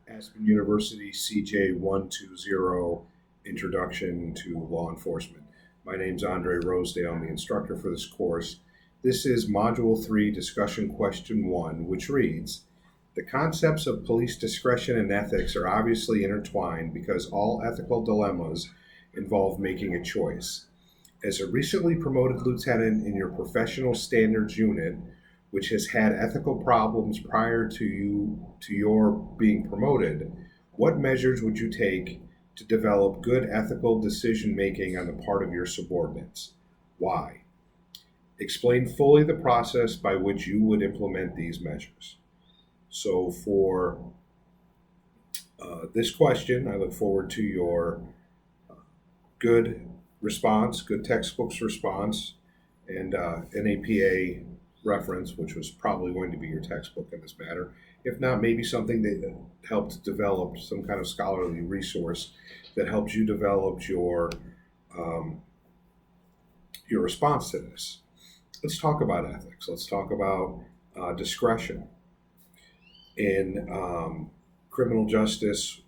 Aspen University CJ120 Introduction to Law Enforcement. My name is Andre Rosedale. I'm the instructor for this course. This is Module 3, Discussion Question 1, which reads, the concepts of police discretion and ethics are obviously intertwined because all ethical dilemmas involve making a choice. As a recently promoted lieutenant in your professional standards unit, which has had ethical problems prior to your being promoted, what measures would you take to develop good ethical decision making on the part of your subordinates? Why? Explain fully the process by which you would implement these measures. So, for this question, I look forward to your good response, good textbooks response, and NAPA reference, which was probably going to be your textbook in this matter. If not, maybe something that helped develop some kind of scholarly resource that helps you develop um, your response to this. Let's talk about ethics. Let's talk about discretion in criminal justice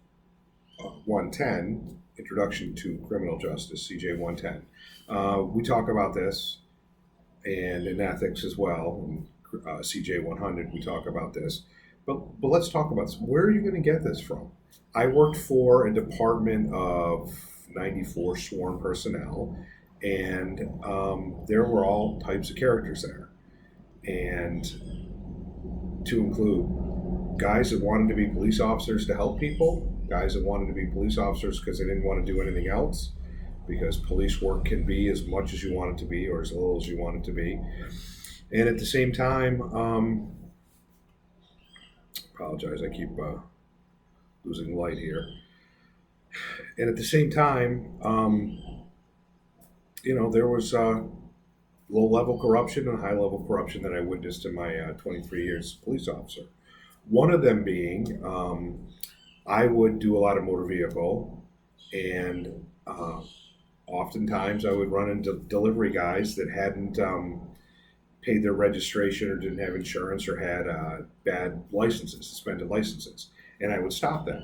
110, Introduction to Criminal Justice, CJ110. We talk about this, and in ethics as well. In CJ100, we talk about this. But let's talk about this. Where are you going to get this from? I worked for a department of 94 sworn personnel, and there were all types of characters there. And to include guys that wanted to be police officers to help people, guys that wanted to be police officers because they didn't want to do anything else, because police work can be as much as you want it to be or as little as you want it to be. And at the same time, apologize, I keep losing light here. And at the same time, there was low level corruption and high level corruption that I witnessed in my 23 years as a police officer. One of them being, I would do a lot of motor vehicle, and oftentimes I would run into delivery guys that hadn't paid their registration or didn't have insurance or had bad licenses, suspended licenses. And I would stop them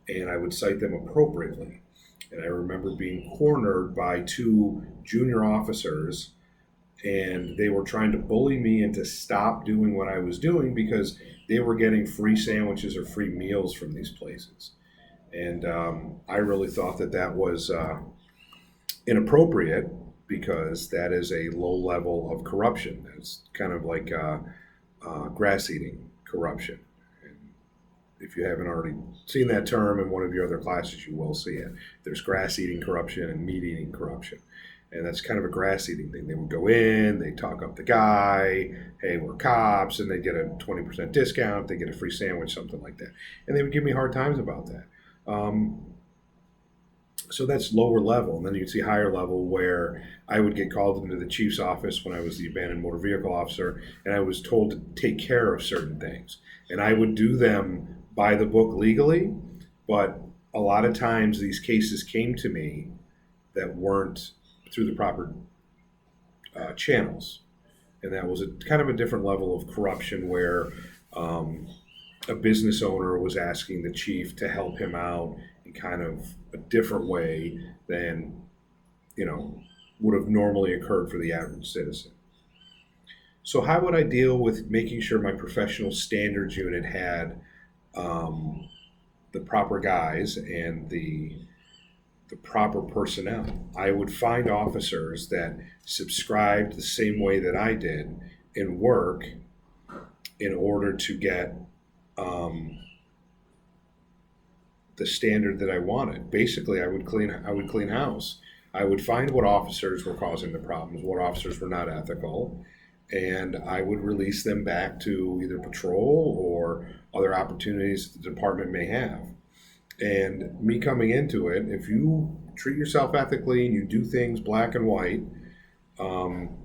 and I would cite them appropriately. And I remember being cornered by two junior officers, and they were trying to bully me into stop doing what I was doing because they were getting free sandwiches or free meals from these places. And I really thought that was inappropriate because that is a low level of corruption. It's kind of like grass eating corruption. And if you haven't already seen that term in one of your other classes, you will see it. There's grass eating corruption and meat eating corruption. And that's kind of a grass eating thing. They would go in, they talk up the guy, hey, we're cops, and they get a 20% discount, they get a free sandwich, something like that. And they would give me hard times about that. So that's lower level. And then you'd see higher level where I would get called into the chief's office when I was the abandoned motor vehicle officer, and I was told to take care of certain things. And I would do them by the book legally, but a lot of times these cases came to me that weren't through the proper channels. And that was a kind of a different level of corruption where a business owner was asking the chief to help him out in kind of a different way than, would have normally occurred for the average citizen. So how would I deal with making sure my professional standards unit had the proper guys and the proper personnel? I would find officers that subscribed the same way that I did in work in order to get the standard that I wanted. Basically, I would clean house. I would find what officers were causing the problems, what officers were not ethical, and I would release them back to either patrol or other opportunities the department may have. And me coming into it, if you treat yourself ethically and you do things black and white, um,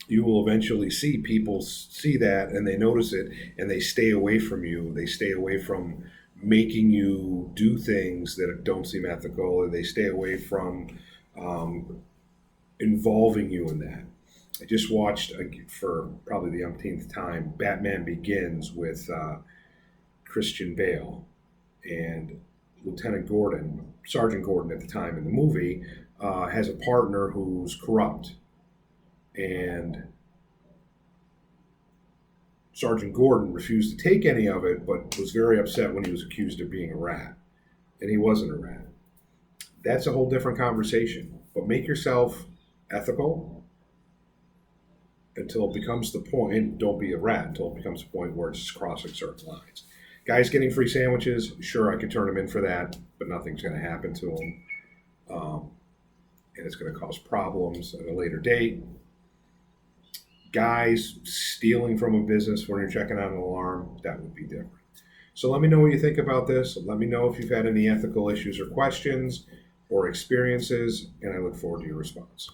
you will eventually see people see that and they notice it and they stay away from you. They stay away from making you do things that don't seem ethical, or they stay away from um, involving you in that. I just watched for probably the umpteenth time Batman Begins with Christian Bale and Lieutenant Gordon, Sergeant Gordon at the time in the movie, has a partner who's corrupt. And Sergeant Gordon refused to take any of it, but was very upset when he was accused of being a rat. And he wasn't a rat. That's a whole different conversation. But make yourself ethical until it becomes the point, and don't be a rat until it becomes a point where it's just crossing certain lines. Guys getting free sandwiches, sure, I could turn them in for that, but nothing's going to happen to them. And it's going to cause problems at a later date. Guys stealing from a business when you're checking out an alarm, that would be different. So let me know what you think about this. Let me know if you've had any ethical issues or questions or experiences, and I look forward to your response.